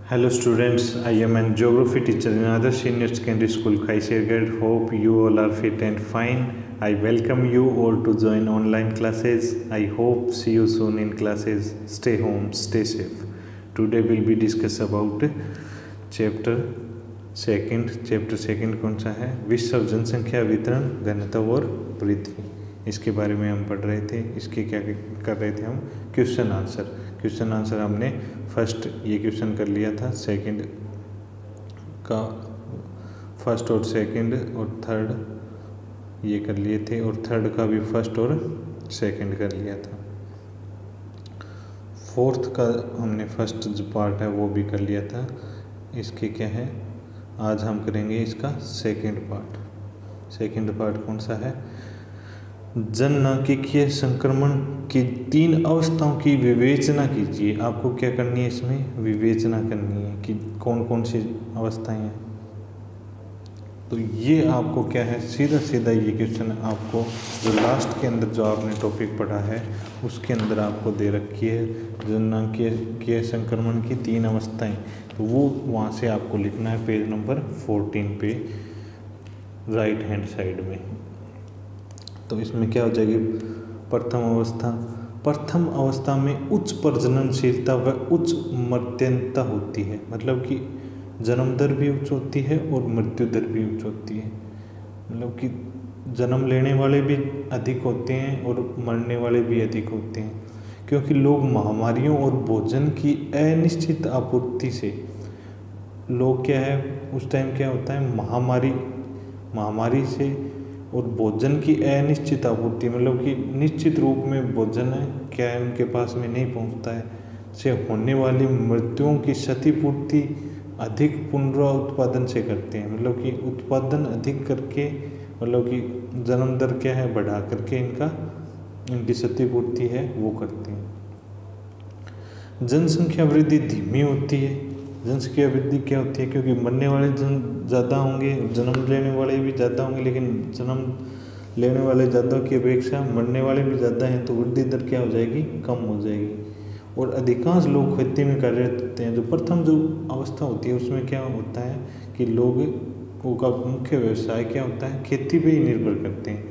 Hello students, I am an geography teacher in another senior secondary school, Khaishergarh. Hope you all are fit and fine. I welcome you all to join online classes. I hope see you soon in classes. Stay home, stay safe. Today we'll be discuss about chapter second कौन सा है? विश्व जनसंख्या वितरण, घनत्व और वृद्धि। इसके बारे में हम पढ़ रहे थे। इसके क्या कर रहे थे हम? क्वेश्चन आंसर हमने फर्स्ट ये क्वेश्चन कर लिया था, सेकंड का फर्स्ट और सेकंड और थर्ड ये कर लिए थे, और थर्ड का भी फर्स्ट और सेकंड कर लिया था। फोर्थ का हमने फर्स्ट जो पार्ट है वो भी कर लिया था। इसके क्या है, आज हम करेंगे इसका सेकंड पार्ट कौन सा है? जननांकिकीय संक्रमण की 3 अवस्थाओं की विवेचना कीजिए। आपको क्या करनी है, इसमें विवेचना करनी है कि कौन कौन सी अवस्थाएं हैं। तो ये आपको क्या है, सीधा ये क्वेश्चन आपको जो लास्ट के अंदर जो आपने टॉपिक पढ़ा है उसके अंदर आपको दे रखी है, जननांकिकीय संक्रमण की 3 अवस्थाएं। तो वो वहाँ से आपको लिखना है पेज नंबर 14 पे राइट हैंड साइड में। तो इसमें क्या हो जाएगी? प्रथम अवस्था में उच्च प्रजननशीलता व उच्च मृत्यंता होती है। मतलब कि जन्म दर भी उच्च होती है और मृत्यु दर भी उच्च होती है। मतलब कि जन्म लेने वाले भी अधिक होते हैं और मरने वाले भी अधिक होते हैं, क्योंकि लोग महामारियों और भोजन की अनिश्चित आपूर्ति से, लोग क्या है उस टाइम क्या होता है, महामारी से और भोजन की अनिश्चित आपूर्ति, मतलब कि निश्चित रूप में भोजन है क्या है उनके पास में नहीं पहुंचता है, से होने वाली मृत्युओं की क्षतिपूर्ति अधिक पुनरुत्पादन से करते हैं। मतलब कि उत्पादन अधिक करके, मतलब कि जन्म दर क्या है बढ़ा करके इनकी क्षतिपूर्ति है वो करते हैं। जनसंख्या वृद्धि धीमी होती है। जनसंख्या वृद्धि क्या होती है? क्योंकि मरने वाले ज़्यादा होंगे, जन्म लेने वाले भी ज़्यादा होंगे, लेकिन जन्म लेने वाले ज़्यादा की अपेक्षा मरने वाले भी ज़्यादा हैं, तो वृद्धि दर क्या हो जाएगी? कम हो जाएगी। और अधिकांश लोग खेती में कार्यरत होते हैं। जो प्रथम जो अवस्था होती है उसमें क्या होता है कि लोगों का मुख्य व्यवसाय क्या होता है? खेती पे ही निर्भर करते हैं।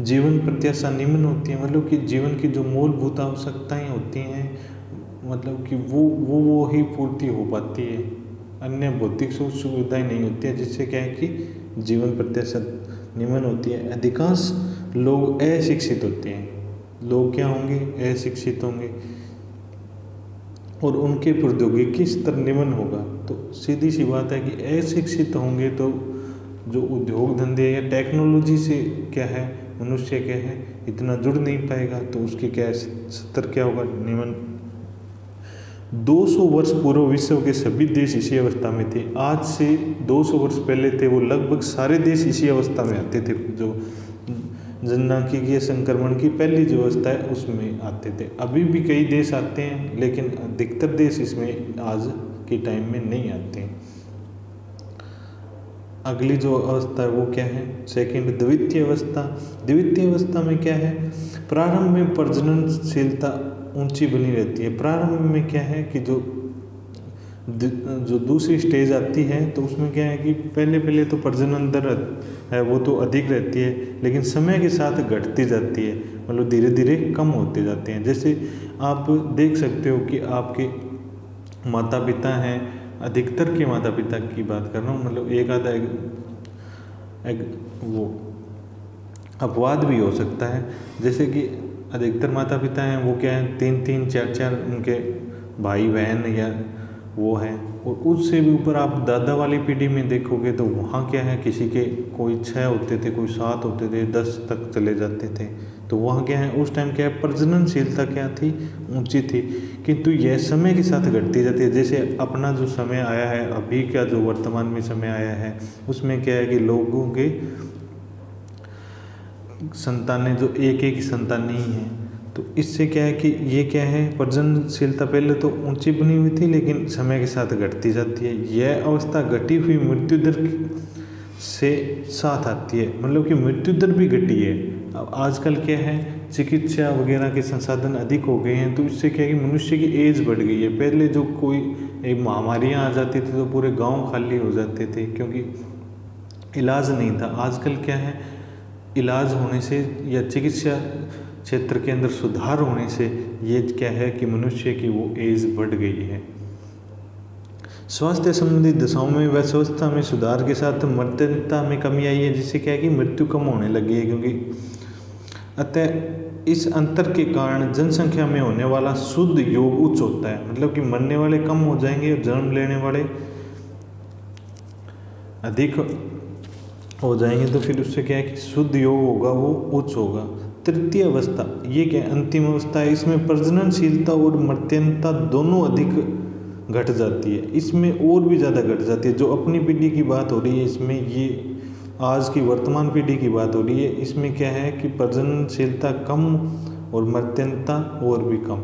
जीवन प्रत्याशा निम्न होती है। मतलब कि जीवन की जो मूलभूत आवश्यकताएँ होती हैं, मतलब कि वो ही पूर्ति हो पाती है, अन्य भौतिक सुख सुविधाएँ नहीं होती है, जिससे क्या है कि जीवन प्रत्याशा निम्न होती है। अधिकांश लोग अशिक्षित होते हैं। लोग क्या होंगे? अशिक्षित होंगे और उनके प्रौद्योगिकी स्तर निम्न होगा। तो सीधी सी बात है कि अशिक्षित होंगे तो जो उद्योग धंधे या टेक्नोलॉजी से क्या है मनुष्य क्या है इतना जुड़ नहीं पाएगा, तो उसके क्या स्तर क्या होगा? निम्न। 200 वर्ष पूर्व विश्व के सभी देश इसी अवस्था में थे। आज से 200 वर्ष पहले थे वो लगभग सारे देश इसी अवस्था में आते थे। जो जननांकिकीय संक्रमण की पहली जो अवस्था है उसमें आते थे। अभी भी कई देश आते हैं, लेकिन अधिकतर देश इसमें आज के टाइम में नहीं आते हैं। अगली जो अवस्था है वो क्या है? सेकंड, द्वितीय अवस्था में क्या है? प्रारंभ में प्रजननशीलता ऊंची बनी रहती है। प्रारंभ में क्या है कि जो दूसरी स्टेज आती है तो उसमें क्या है कि पहले तो प्रजनन दर है वो तो अधिक रहती है, लेकिन समय के साथ घटती जाती है, मतलब धीरे धीरे कम होते जाते हैं। जैसे आप देख सकते हो कि आपके माता पिता हैं, अधिकतर के माता पिता की बात कर रहा हूँ, मतलब एक आधा वो अपवाद भी हो सकता है। जैसे कि अधिकतर माता पिता हैं वो क्या है 3-3, 4-4 उनके भाई बहन या वो हैं, और उससे भी ऊपर आप दादा वाली पीढ़ी में देखोगे तो वहाँ क्या है किसी के कोई 6 होते थे, कोई 7 होते थे, 10 तक चले जाते थे। तो वहाँ क्या है उस टाइम क्या है प्रजननशीलता क्या थी? ऊंची थी। किंतु यह समय के साथ घटती जाती है। जैसे अपना जो समय आया है, अभी का जो वर्तमान में समय आया है, उसमें क्या है कि लोगों के संतानें जो एक संतान नहीं है, तो इससे क्या है कि ये क्या है प्रजननशीलता पहले तो ऊंची बनी हुई थी, लेकिन समय के साथ घटती जाती है। यह अवस्था घटी हुई मृत्यु दर से साथ आती है। मतलब कि मृत्यु दर भी घटी है। अब आजकल क्या है चिकित्सा वगैरह के संसाधन अधिक हो गए हैं, तो इससे क्या है कि मनुष्य की एज बढ़ गई है। पहले जो कोई एक महामारियाँ आ जाती थी तो पूरे गांव खाली हो जाते थे, क्योंकि इलाज नहीं था। आजकल क्या है, इलाज होने से या चिकित्सा क्षेत्र के अंदर सुधार होने से ये क्या है कि मनुष्य की वो एज बढ़ गई है। स्वास्थ्य संबंधी दशाओं में व स्वस्थता में सुधार के साथ मृत्यता में कमी आई है, जिससे क्या है कि मृत्यु कम होने लगी है। क्योंकि अतः इस अंतर के कारण जनसंख्या में होने वाला शुद्ध योग उच्च होता है, मतलब कि मरने वाले कम हो जाएंगे और जन्म लेने वाले अधिक हो जाएंगे, तो फिर उससे क्या है कि शुद्ध योग होगा वो उच्च होगा। तृतीय अवस्था, ये क्या अंतिम अवस्था है, इसमें प्रजननशीलता और मर्त्यनता दोनों अधिक घट जाती है। इसमें और भी ज़्यादा घट जाती है। जो अपनी पीढ़ी की बात हो रही है, इसमें ये आज की वर्तमान पीढ़ी की बात हो रही है, इसमें क्या है कि प्रजननशीलता कम और मर्त्यनता और भी कम,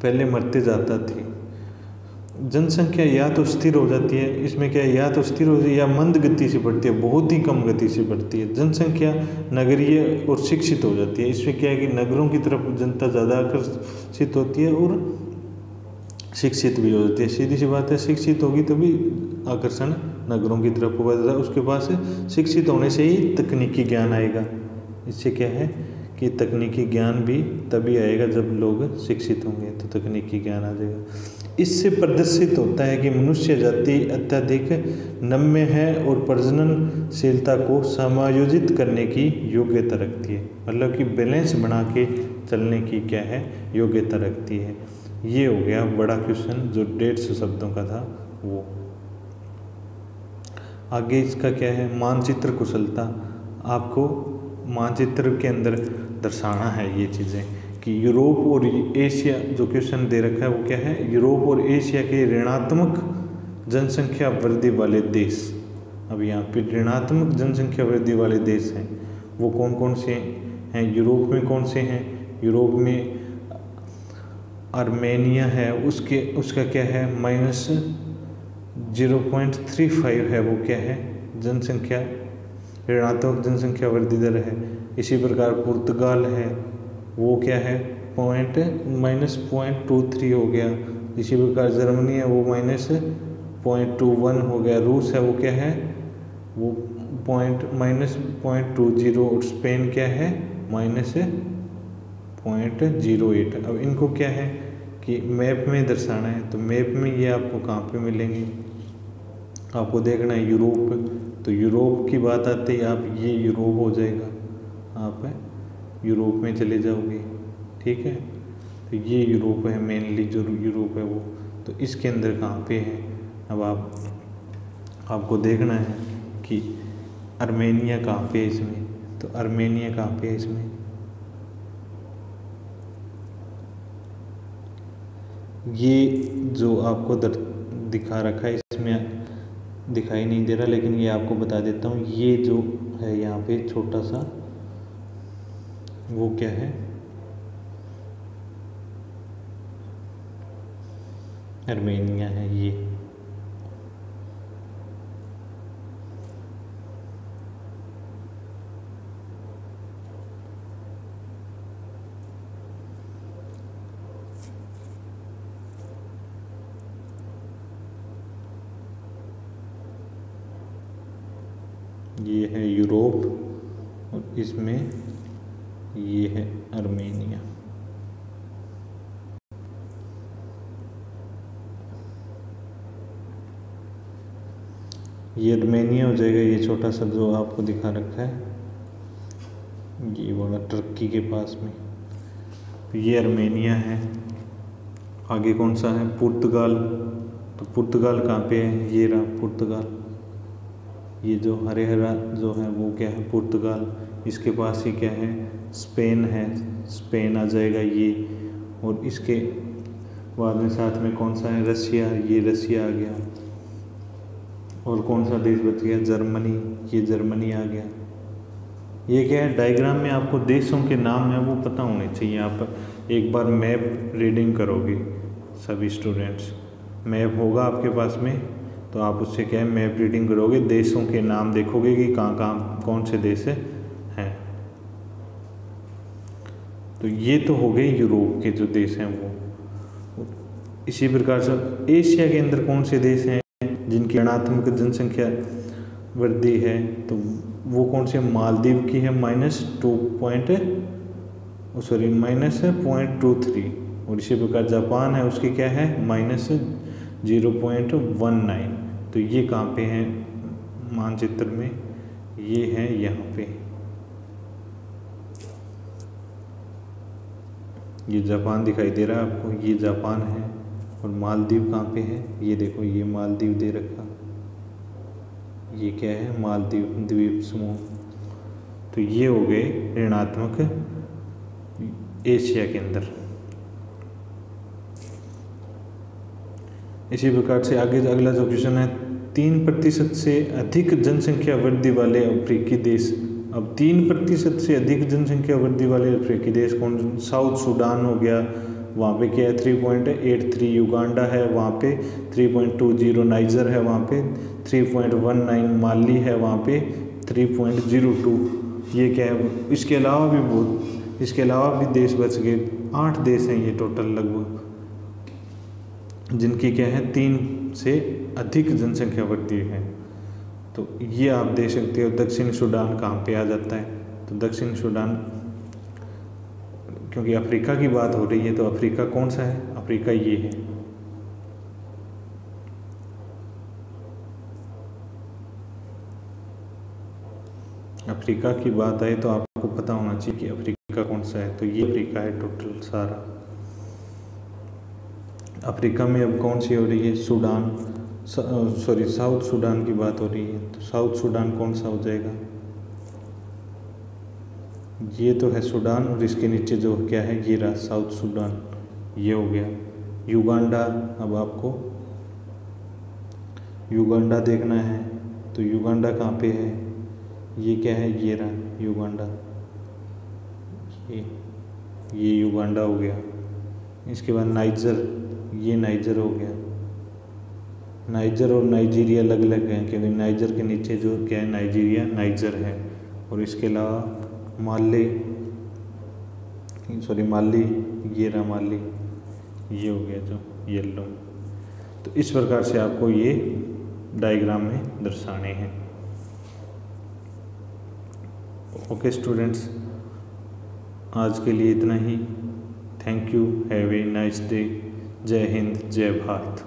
पहले मरते जाता थी। जनसंख्या या तो स्थिर हो जाती है, इसमें क्या है या तो स्थिर हो जाती है या मंद गति से बढ़ती है, बहुत ही कम गति से बढ़ती है। जनसंख्या नगरीय और शिक्षित हो जाती है, इसमें क्या है कि नगरों की तरफ जनता ज़्यादा आकर्षित होती है और शिक्षित भी हो जाती है। सीधी सी बात है, शिक्षित होगी तभी आकर्षण नगरों की तरफ होगा, उसके पास शिक्षित होने से ही तकनीकी ज्ञान आएगा। इससे क्या है कि तकनीकी ज्ञान भी तभी आएगा जब लोग शिक्षित होंगे, तो तकनीकी ज्ञान आ जाएगा। इससे प्रदर्शित होता है कि मनुष्य जाति अत्यधिक नम्य है और प्रजननशीलता को समायोजित करने की योग्यता रखती है, मतलब कि बैलेंस बना के चलने की क्या है योग्यता रखती है। ये हो गया बड़ा क्वेश्चन जो 150 शब्दों का था वो। आगे इसका क्या है, मानचित्र कुशलता। आपको मानचित्र के अंदर दर्शाना है ये चीज़ें कि यूरोप और एशिया, जो क्वेश्चन दे रखा है वो क्या है, यूरोप और एशिया के ऋणात्मक जनसंख्या वृद्धि वाले देश। अब यहाँ पे ऋणात्मक जनसंख्या वृद्धि वाले देश हैं, वो कौन कौन से हैं? यूरोप में कौन से हैं? यूरोप में आर्मेनिया है, उसका क्या है -0.35 है, वो क्या है जनसंख्या, ऋणात्मक जनसंख्या वृद्धि दर है। इसी प्रकार पुर्तगाल है, वो क्या है -0.23 हो गया। इसी प्रकार जर्मनी है, वो -0.21 हो गया। रूस है, वो क्या है वो -0.20। और स्पेन क्या है -0.08। अब इनको क्या है कि मैप में दर्शाना है, तो मैप में ये आपको कहाँ पे मिलेंगे, आपको देखना है यूरोप, तो यूरोप की बात आते ही आप ये यूरोप हो जाएगा, आप यूरोप में चले जाओगे, ठीक है। तो ये यूरोप है मेनली, जो यूरोप है वो, तो इसके अंदर कहाँ पे है। अब आपको देखना है कि आर्मेनिया कहाँ पे है इसमें, तो आर्मेनिया कहाँ पे है इसमें, ये जो आपको दिखा रखा है इसमें दिखाई नहीं दे रहा, लेकिन ये आपको बता देता हूँ। ये जो है यहाँ पे छोटा सा, वो क्या है आर्मेनिया है। ये है यूरोप और इसमें ये है आर्मेनिया। ये आर्मेनिया हो जाएगा, ये छोटा सा जो आपको दिखा रखा है, ये वाला टर्की के पास में, ये आर्मेनिया है। आगे कौन सा है, पुर्तगाल। तो पुर्तगाल कहाँ पे है, ये रहा पुर्तगाल। ये जो हरे हरा जो है वो क्या है पुर्तगाल। इसके पास ही क्या है स्पेन है, स्पेन आ जाएगा ये। और इसके बाद में साथ में कौन सा है रसिया, ये रसिया आ गया। और कौन सा देश बच गया, जर्मनी, ये जर्मनी आ गया। ये क्या है डायग्राम में आपको देशों के नाम है वो पता होने चाहिए। आप एक बार मैप रीडिंग करोगे सभी स्टूडेंट्स, मैप होगा आपके पास में, तो आप उससे क्या है मैप रीडिंग करोगे, देशों के नाम देखोगे कि कहाँ कहाँ कौन से देश हैं। तो ये तो हो गए यूरोप के जो देश हैं वो। इसी प्रकार से एशिया के अंदर कौन से देश हैं जिनकी ऋणात्मक जनसंख्या वृद्धि है, तो वो कौन से, मालदीव की है -0.23, और इसी प्रकार जापान है उसकी क्या है -0.19। तो ये कहाँ पे हैं मानचित्र में, ये है यहाँ पे, ये जापान दिखाई दे रहा है आपको, ये जापान है। और मालदीव कहाँ पे है, ये देखो ये मालदीव दे रखा, ये क्या है मालदीव द्वीप समूह। तो ये हो गए ऋणात्मक एशिया के अंदर। इसी प्रकार से आगे अगला जो क्वेश्चन है, 3% से अधिक जनसंख्या वृद्धि वाले अफ्रीकी देश। अब 3% से अधिक जनसंख्या वृद्धि वाले अफ्रीकी देश कौन, साउथ सूडान हो गया, वहाँ पे क्या है 3.83, युगांडा है वहाँ पे 3.20, नाइजर है वहाँ पे 3.19, माली है वहाँ पे 3.02। ये क्या है, इसके अलावा भी बहुत, इसके अलावा भी देश बच गए, 8 देश हैं ये टोटल लगभग, जिनकी क्या है 3 से अधिक जनसंख्या वृद्धि है। तो ये आप देख सकते हो। दक्षिण सूडान कहाँ पे आ जाता है, तो दक्षिण सूडान, क्योंकि अफ्रीका की बात हो रही है तो अफ्रीका कौन सा है, अफ्रीका ये है। अफ्रीका की बात आए तो आपको पता होना चाहिए कि अफ्रीका कौन सा है, तो ये अफ्रीका है टोटल सारा। अफ्रीका में अब कौन सी हो रही है, सूडान, साउथ सूडान की बात हो रही है, तो साउथ सूडान कौन सा हो जाएगा, ये तो है सूडान, और इसके नीचे जो क्या है ये रहा साउथ सूडान, ये हो गया। युगांडा, अब आपको युगांडा देखना है, तो युगांडा कहाँ पे है, ये क्या है ये रहा युगांडा, ये युगांडा हो गया। इसके बाद नाइजर, ये नाइजर हो गया। नाइजर और नाइजीरिया अलग अलग हैं, क्योंकि नाइजर के नीचे जो क्या है नाइजीरिया, नाइजर है। और इसके अलावा माली, ये रहा माली, ये हो गया जो येलो। तो इस प्रकार से आपको ये डायग्राम में दर्शाने हैं। ओके स्टूडेंट्स, आज के लिए इतना ही। Thank you, have a nice day. जय हिंद, जय भारत।